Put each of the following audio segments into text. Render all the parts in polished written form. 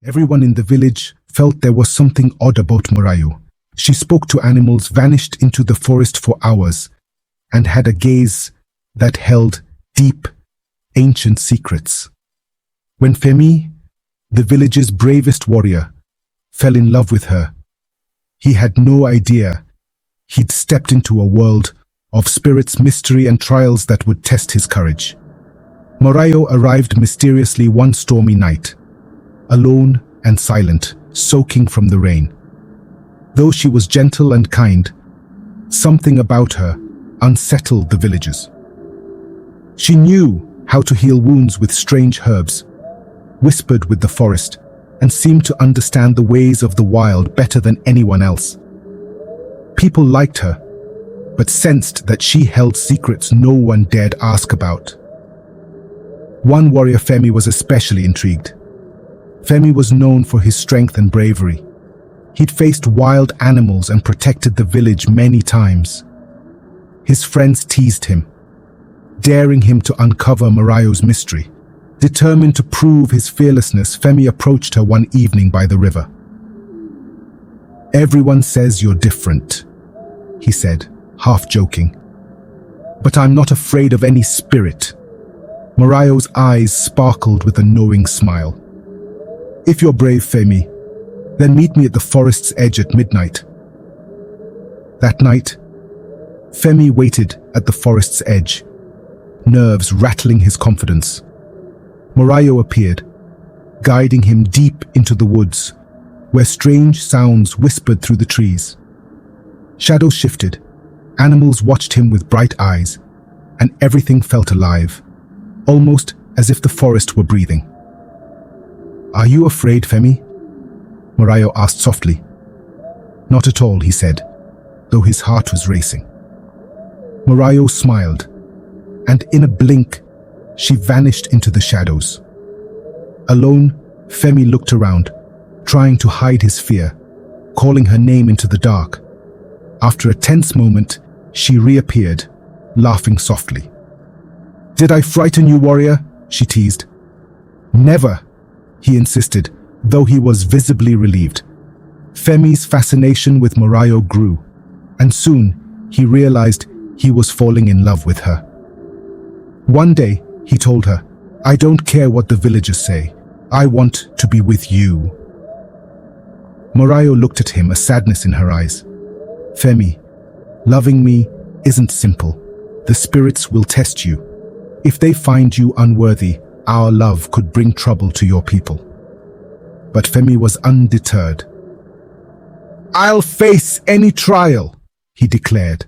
Everyone in the village felt there was something odd about Morayo. She spoke to animals, vanished into the forest for hours, and had a gaze that held deep, ancient secrets. When Femi, the village's bravest warrior, fell in love with her, he had no idea he'd stepped into a world of spirits, mystery, and trials that would test his courage. Morayo arrived mysteriously one stormy night, alone and silent, soaking from the rain. Though she was gentle and kind, something about her unsettled the villagers. She knew how to heal wounds with strange herbs, whispered with the forest, and seemed to understand the ways of the wild better than anyone else. People liked her, but sensed that she held secrets no one dared ask about. One warrior, Femi, was especially intrigued. Femi was known for his strength and bravery. He'd faced wild animals and protected the village many times. His friends teased him, daring him to uncover Morayo's mystery. Determined to prove his fearlessness, Femi approached her one evening by the river. "Everyone says you're different," he said, half joking. "But I'm not afraid of any spirit." Morayo's eyes sparkled with a knowing smile. "If you're brave, Femi, then meet me at the forest's edge at midnight." That night, Femi waited at the forest's edge, nerves rattling his confidence. Morayo appeared, guiding him deep into the woods, where strange sounds whispered through the trees. Shadows shifted, animals watched him with bright eyes, and everything felt alive, almost as if the forest were breathing. "Are you afraid, Femi?" Morayo asked softly. "Not at all," he said, though his heart was racing. Morayo smiled, and in a blink, she vanished into the shadows. Alone, Femi looked around, trying to hide his fear, calling her name into the dark. After a tense moment, she reappeared, laughing softly. "Did I frighten you, warrior?" she teased. "Never," he insisted, though he was visibly relieved. Femi's fascination with Morayo grew, and soon he realized he was falling in love with her. One day, he told her, "I don't care what the villagers say. I want to be with you." Morayo looked at him, a sadness in her eyes. "Femi, loving me isn't simple. The spirits will test you. If they find you unworthy, our love could bring trouble to your people." But Femi was undeterred. "I'll face any trial," he declared.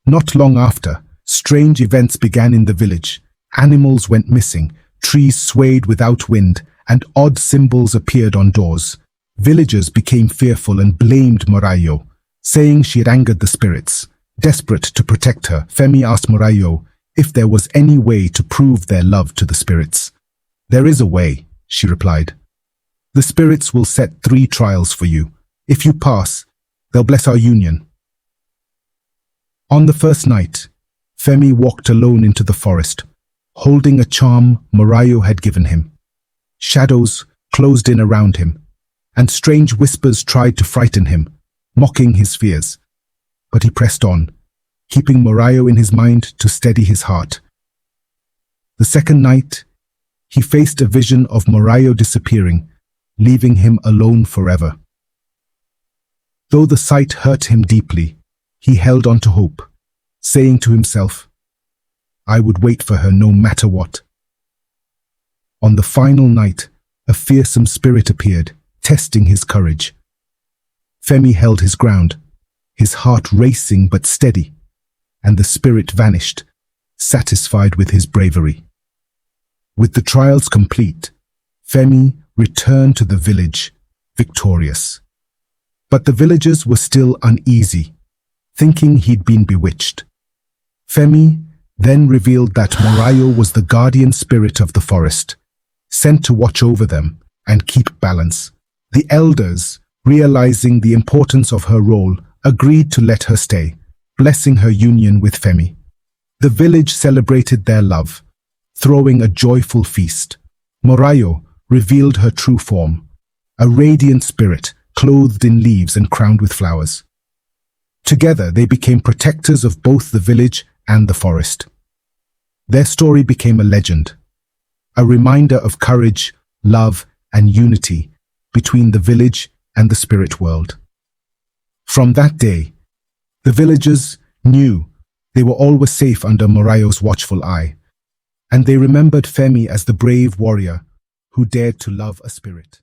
Not long after, strange events began in the village. Animals went missing, trees swayed without wind, and odd symbols appeared on doors. Villagers became fearful and blamed Morayo, saying she had angered the spirits. Desperate to protect her, Femi asked Morayo if there was any way to prove their love to the spirits. "There is a way," she replied. "The spirits will set 3 trials for you. If you pass, they'll bless our union." On the first night, Femi walked alone into the forest, holding a charm Morayo had given him. Shadows closed in around him, and strange whispers tried to frighten him, mocking his fears. But he pressed on, keeping Morayo in his mind to steady his heart. The second night, he faced a vision of Morayo disappearing, leaving him alone forever. Though the sight hurt him deeply, he held on to hope, saying to himself, "I would wait for her no matter what." On the final night, a fearsome spirit appeared, testing his courage. Femi held his ground, his heart racing but steady, and the spirit vanished, satisfied with his bravery. With the trials complete, Femi returned to the village, victorious. But the villagers were still uneasy, thinking he'd been bewitched. Femi then revealed that Morayo was the guardian spirit of the forest, sent to watch over them and keep balance. The elders, realizing the importance of her role, agreed to let her stay, blessing her union with Femi. The village celebrated their love, throwing a joyful feast. Morayo revealed her true form, a radiant spirit clothed in leaves and crowned with flowers. Together, they became protectors of both the village and the forest. Their story became a legend, a reminder of courage, love, and unity between the village and the spirit world. From that day, the villagers knew they were always safe under Morayo's watchful eye, and they remembered Femi as the brave warrior who dared to love a spirit.